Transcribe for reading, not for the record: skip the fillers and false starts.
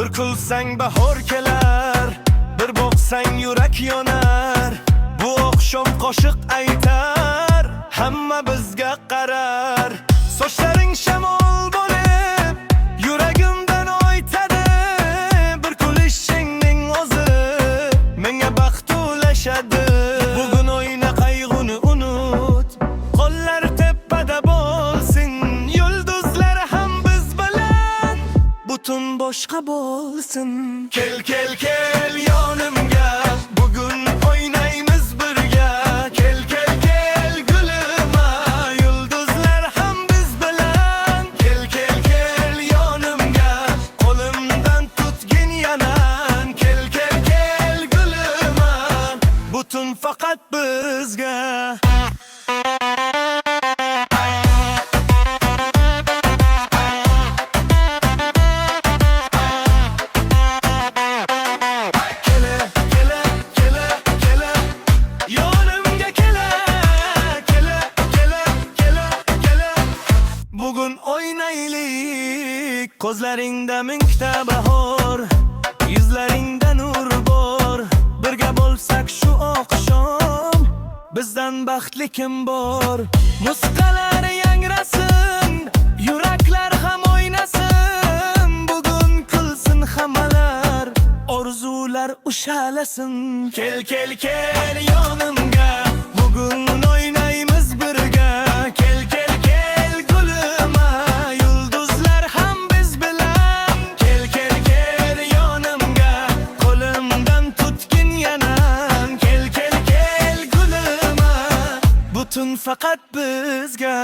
Bir kulsang bahor kelar, bir boqsang yurak yonar. Bu oqshom qo'shiq aytar, hamma bizga qarar. Sochlaring shamol bo'lib, yuragimdan o'tadi. Bir kulishingning o'zi menga baxt ulashadi. Bugun o'yna qayg'uni unut, qo'llar tepada bo'lsin. Yulduzlar ham biz bilan butun boshqa bo'lsin. Kel kel kel yonimga, bugun o'ynaymiz birga. Kel kel kel gulima, yulduzlar ham biz bilan. Kel kel kel yonimga, qo'limdan tutgin yanan. Kel kel kel gulima, butun faqat bizga. Bugun oynaylik, ko'zlaringda mingta bahor, yuzlaringda nur bor. Birga bo'lsak shu oqshom, bizdan baxtli kim bor? Musiqalar yangrasin, yuraklar ham o'ynasin. Bugun kulsin hammalar, orzular ushalasin. Kel kel kel yonimga, bugun o'ynaymiz birga. Kel kel kel gulima, yulduzlar ham biz bilan. Kel kel kel yonimga, qo'limdan tutgin yanan. Kel kel kel gulima, butun faqat bizga.